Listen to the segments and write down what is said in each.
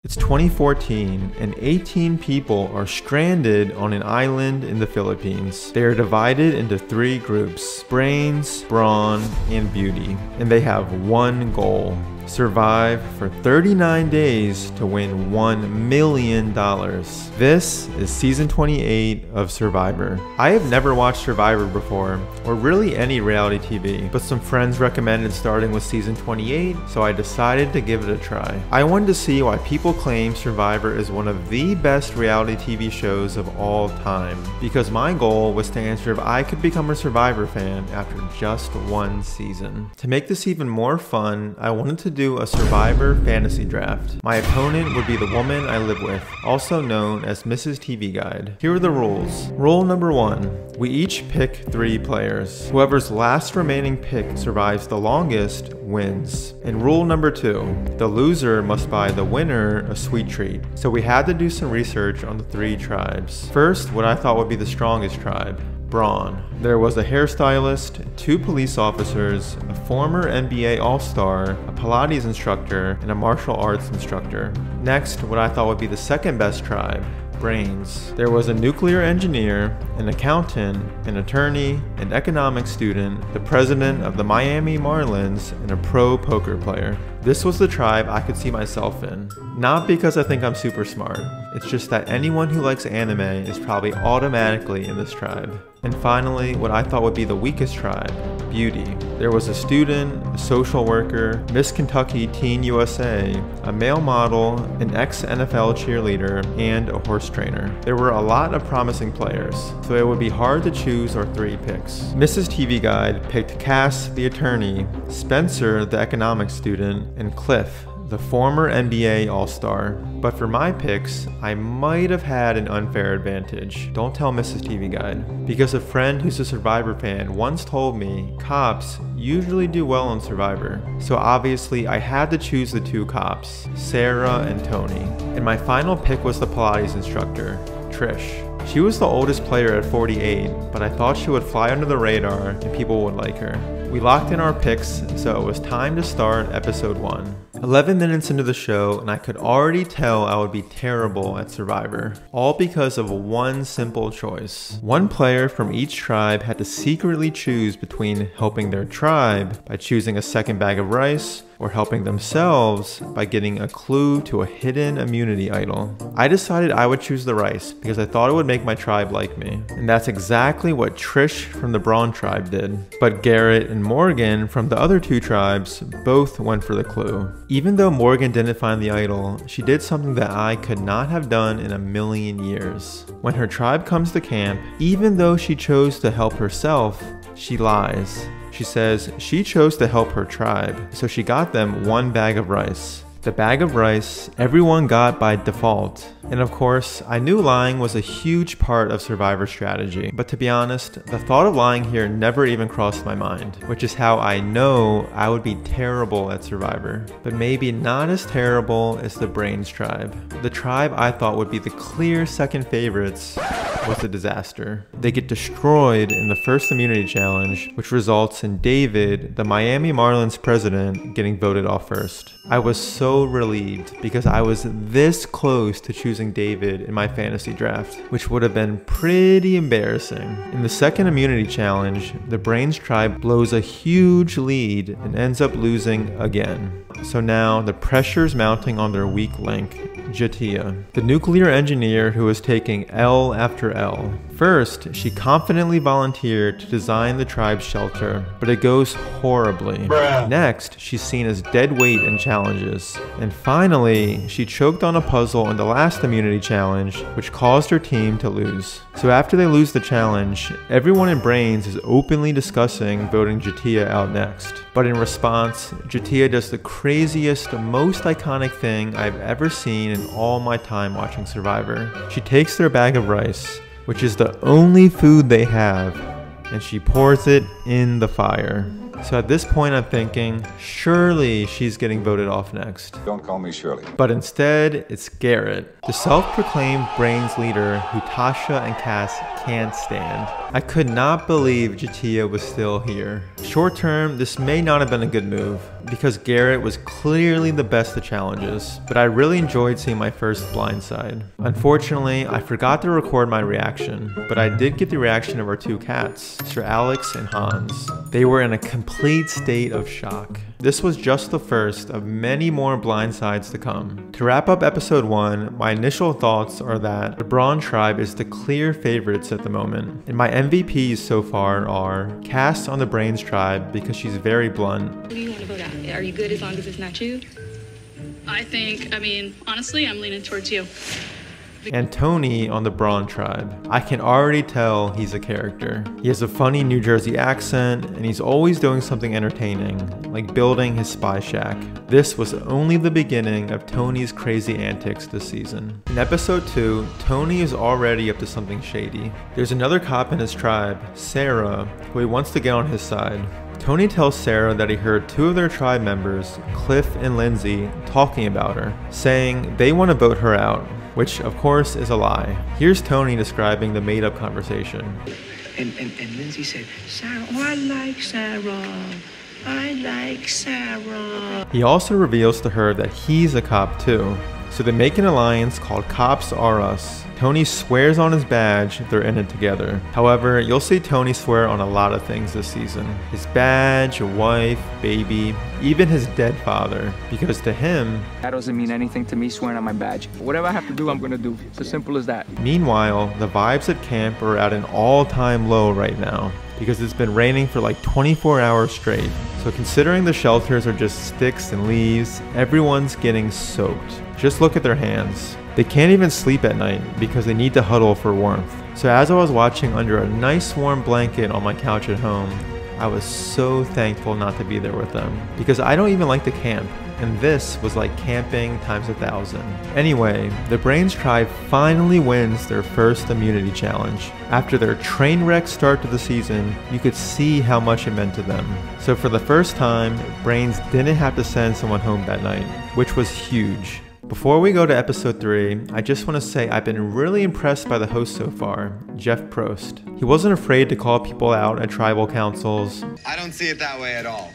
It's 2014 and 18 people are stranded on an island in the Philippines. They are divided into 3 groups: brains, brawn, and beauty. And they have one goal: survive for 39 days to win $1 million. This is season 28 of Survivor. I have never watched Survivor before, or really any reality TV, but some friends recommended starting with season 28, so I decided to give it a try. I wanted to see why people claim Survivor is one of the best reality TV shows of all time, because my goal was to answer if I could become a Survivor fan after just 1 season. To make this even more fun, I wanted to do a Survivor fantasy draft. My opponent would be the woman I live with, also known as Mrs. TV Guide. Here are the rules. Rule number 1. We each pick 3 players. Whoever's last remaining pick survives the longest wins. And rule number 2. The loser must buy the winner a sweet treat. So we had to do some research on the 3 tribes. First, what I thought would be the strongest tribe: brawn. There was a hairstylist, 2 police officers, a former NBA All-Star, a Pilates instructor, and a martial arts instructor. Next, what I thought would be the second best tribe: brains. There was a nuclear engineer, an accountant, an attorney, an economics student, the president of the Miami Marlins, and a pro poker player. This was the tribe I could see myself in. Not because I think I'm super smart, it's just that anyone who likes anime is probably automatically in this tribe. And finally, what I thought would be the weakest tribe: beauty. There was a student, a social worker, Miss Kentucky Teen USA, a male model, an ex-NFL cheerleader, and a horse trainer. There were a lot of promising players, so it would be hard to choose our 3 picks. Mrs. TV Guide picked Cass, the attorney, Spencer, the economics student, and Cliff, the former NBA All-Star. But for my picks, I might have had an unfair advantage. Don't tell Mrs. TV Guide. Because a friend who's a Survivor fan once told me cops usually do well on Survivor. So obviously I had to choose the 2 cops, Sarah and Tony. And my final pick was the Pilates instructor, Trish. She was the oldest player at 48, but I thought she would fly under the radar and people would like her. We locked in our picks, so it was time to start episode 1. 11 minutes into the show, and I could already tell I would be terrible at Survivor, all because of one simple choice. One player from each tribe had to secretly choose between helping their tribe by choosing a second bag of rice, or helping themselves by getting a clue to a hidden immunity idol. I decided I would choose the rice because I thought it would make my tribe like me. And that's exactly what Trish from the Brawn tribe did. But Garrett and Morgan from the other 2 tribes both went for the clue. Even though Morgan didn't find the idol, she did something that I could not have done in a million years. When her tribe comes to camp, even though she chose to help herself, she lies. She says she chose to help her tribe, so she got them 1 bag of rice. The bag of rice everyone got by default. And of course, I knew lying was a huge part of Survivor strategy, but to be honest, the thought of lying here never even crossed my mind, which is how I know I would be terrible at Survivor, but maybe not as terrible as the Brains tribe. The tribe I thought would be the clear second favorites was a disaster. They get destroyed in the first immunity challenge, which results in David, the Miami Marlins president, getting voted off first. I was so relieved because I was this close to choosing David in my fantasy draft, which would have been pretty embarrassing. In the second immunity challenge, the Brains tribe blows a huge lead and ends up losing again. So now the pressure's mounting on their weak link, Jatia, the nuclear engineer who is taking L after L. First, she confidently volunteered to design the tribe's shelter, but it goes horribly. Next, she's seen as dead weight in challenges. And finally, she choked on a puzzle in the last immunity challenge, which caused her team to lose. So after they lose the challenge, everyone in Brains is openly discussing voting Jatia out next. But in response, Jatia does the craziest, most iconic thing I've ever seen in all my time watching Survivor. She takes their bag of rice, which is the only food they have, and she pours it in the fire. So at this point I'm thinking, surely she's getting voted off next. Don't call me Shirley. But instead, it's Garrett, the self-proclaimed Brains leader who Tasha and Cass can't stand. I could not believe Jatia was still here. Short term, this may not have been a good move, because Garrett was clearly the best of challenges, but I really enjoyed seeing my first blindside. Unfortunately, I forgot to record my reaction, but I did get the reaction of our two cats, Sir Alex and Hans. They were in a complete state of shock. This was just the first of many more blindsides to come. To wrap up episode 1, my initial thoughts are that the Brawn tribe is the clear favorites at the moment, and my MVPs so far are Cass on the Brains tribe because she's very blunt. Who do you want to vote out? Are you good as long as it's not you? I mean, honestly, I'm leaning towards you. And Tony on the Brawn tribe. I can already tell he's a character. He has a funny New Jersey accent, and he's always doing something entertaining, like building his spy shack. This was only the beginning of Tony's crazy antics this season. In episode 2, Tony is already up to something shady. There's another cop in his tribe, Sarah, who he wants to get on his side. Tony tells Sarah that he heard 2 of their tribe members, Cliff and Lindsay, talking about her, saying they want to vote her out, which of course is a lie. Here's Tony describing the made-up conversation. And Lindsay said, Sarah, oh, I like Sarah. I like Sarah. He also reveals to her that he's a cop too. So they make an alliance called Cops R Us. Tony swears on his badge they're in it together. However, you'll see Tony swear on a lot of things this season. His badge, a wife, baby, even his dead father. Because to him, that doesn't mean anything to me swearing on my badge. Whatever I have to do, I'm gonna do. It's as simple as that. Meanwhile, the vibes at camp are at an all-time low right now, because it's been raining for like 24 hours straight. So considering the shelters are just sticks and leaves, everyone's getting soaked. Just look at their hands. They can't even sleep at night because they need to huddle for warmth. So as I was watching under a nice warm blanket on my couch at home, I was so thankful not to be there with them, because I don't even like to camp, and this was like camping times 1,000. Anyway, the Brains tribe finally wins their first immunity challenge. After their train wreck start to the season, you could see how much it meant to them. So for the first time, Brains didn't have to send someone home that night, which was huge. Before we go to episode 3, I just want to say I've been really impressed by the host so far, Jeff Prost. He wasn't afraid to call people out at tribal councils. I don't see it that way at all.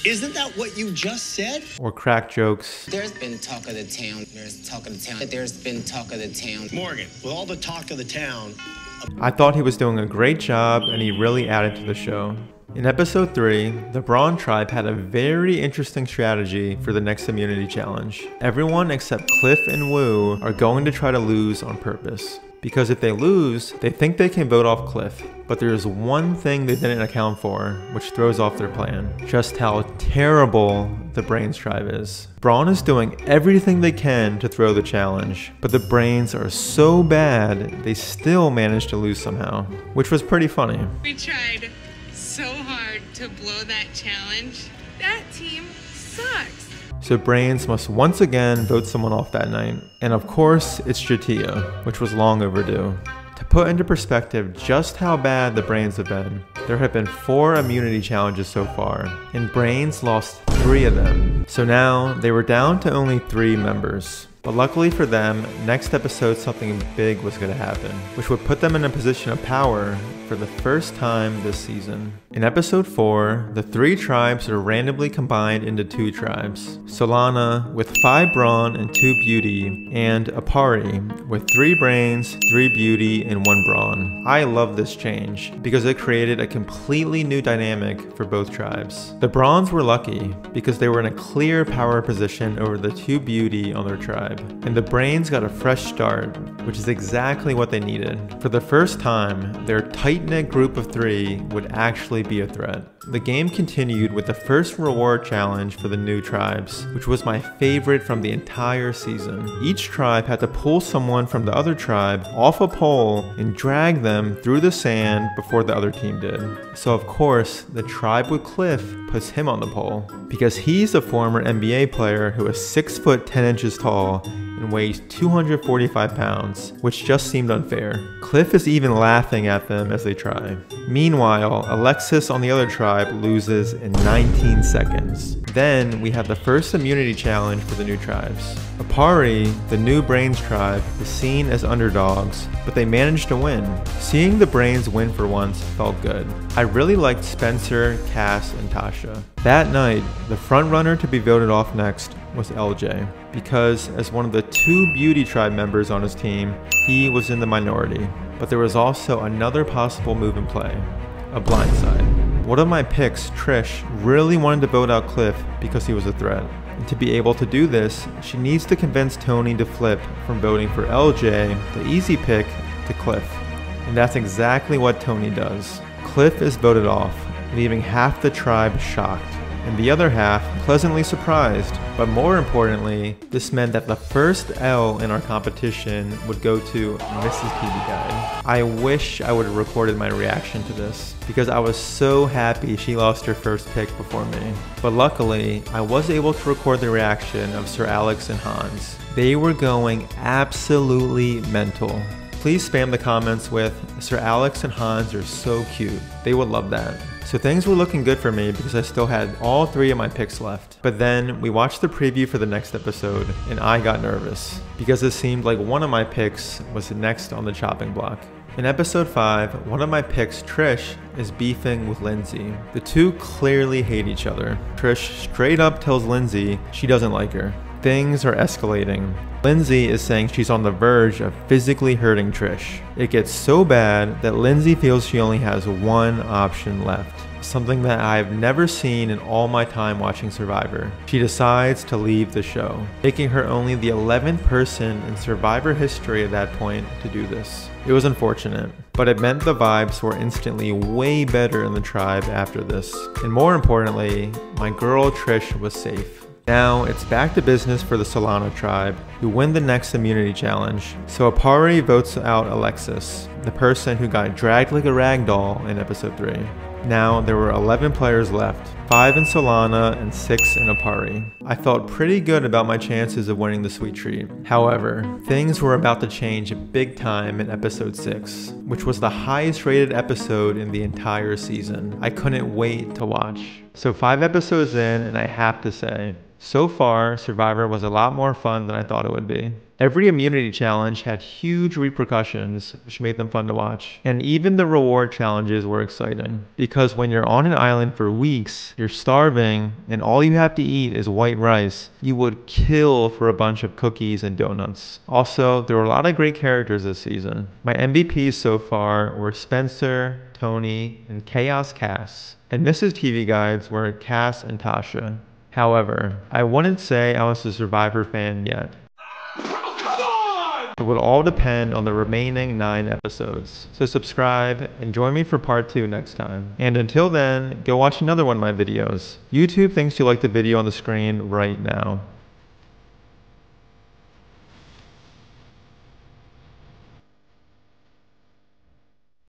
Isn't that what you just said? Or crack jokes. There's been talk of the town. There's talk of the town. There's been talk of the town. Morgan, with all the talk of the town. I thought he was doing a great job, and he really added to the show. In episode 3, the Brawn tribe had a very interesting strategy for the next immunity challenge. Everyone except Cliff and Woo are going to try to lose on purpose. Because if they lose, they think they can vote off Cliff. But there's one thing they didn't account for, which throws off their plan. Just how terrible the Brains tribe is. Brawn is doing everything they can to throw the challenge, but the Brains are so bad, they still manage to lose somehow, which was pretty funny. We tried so hard to blow that challenge. That team sucks. So Brains must once again vote someone off that night. And of course, it's Jatia, which was long overdue. To put into perspective just how bad the Brains have been, there have been 4 immunity challenges so far, and Brains lost 3 of them. So now, they were down to only 3 members. But luckily for them, next episode something big was going to happen, which would put them in a position of power for the first time this season. In episode 4, the 3 tribes are randomly combined into 2 tribes. Solana with 5 brawn and 2 beauty, and Apari with 3 brains, 3 beauty, and 1 brawn. I love this change because it created a completely new dynamic for both tribes. The brawns were lucky because they were in a clear power position over the 2 beauty on their tribe, and the brains got a fresh start, which is exactly what they needed. For the first time, their tight-knit group of 3 would actually be a threat. The game continued with the first reward challenge for the new tribes, which was my favorite from the entire season. Each tribe had to pull someone from the other tribe off a pole and drag them through the sand before the other team did. So of course, the tribe with Cliff puts him on the pole, because he's a former NBA player who is 6 foot 10 inches tall and weighs 245 pounds, which just seemed unfair. Cliff is even laughing at them as they try. Meanwhile, Alexis on the other tribe loses in 19 seconds. Then we have the first immunity challenge for the new tribes. Apari, the new Brains tribe, is seen as underdogs, but they managed to win. Seeing the Brains win for once felt good. I really liked Spencer, Cass, and Tasha. That night, the frontrunner to be voted off next was LJ, because as one of the 2 Beauty tribe members on his team, he was in the minority. But there was also another possible move in play, a blindside. One of my picks, Trish, really wanted to vote out Cliff because he was a threat. And to be able to do this, she needs to convince Tony to flip from voting for LJ, the easy pick, to Cliff. And that's exactly what Tony does. Cliff is voted off, leaving half the tribe shocked, and the other half pleasantly surprised. But more importantly, this meant that the first L in our competition would go to Mrs. TV Guide. I wish I would have recorded my reaction to this, because I was so happy she lost her first pick before me. But luckily, I was able to record the reaction of Sir Alex and Hans. They were going absolutely mental. Please spam the comments with, Sir Alex and Hans are so cute. They would love that. So things were looking good for me because I still had all 3 of my picks left. But then we watched the preview for the next episode and I got nervous because it seemed like one of my picks was next on the chopping block. In episode 5, one of my picks, Trish, is beefing with Lindsay. The 2 clearly hate each other. Trish straight up tells Lindsay she doesn't like her. Things are escalating. Lindsay is saying she's on the verge of physically hurting Trish. It gets so bad that Lindsay feels she only has one option left. Something that I've never seen in all my time watching Survivor. She decides to leave the show, making her only the 11th person in Survivor history at that point to do this. It was unfortunate, but it meant the vibes were instantly way better in the tribe after this. And more importantly, my girl Trish was safe. Now, it's back to business for the Solana tribe, who win the next immunity challenge. So Apari votes out Alexis, the person who got dragged like a ragdoll in episode 3. Now, there were 11 players left, 5 in Solana and 6 in Apari. I felt pretty good about my chances of winning the sweet treat. However, things were about to change big time in episode 6, which was the highest rated episode in the entire season. I couldn't wait to watch. So 5 episodes in, and I have to say, so far, Survivor was a lot more fun than I thought it would be. Every immunity challenge had huge repercussions, which made them fun to watch. And even the reward challenges were exciting. Because when you're on an island for weeks, you're starving, and all you have to eat is white rice, you would kill for a bunch of cookies and donuts. Also, there were a lot of great characters this season. My MVPs so far were Spencer, Tony, and Chaos Cass. And Mrs. TV Guides were Cass and Tasha. However, I wouldn't say I was a Survivor fan yet. It would all depend on the remaining 9 episodes. So subscribe and join me for part 2 next time. And until then, go watch another one of my videos. YouTube thinks you like the video on the screen right now.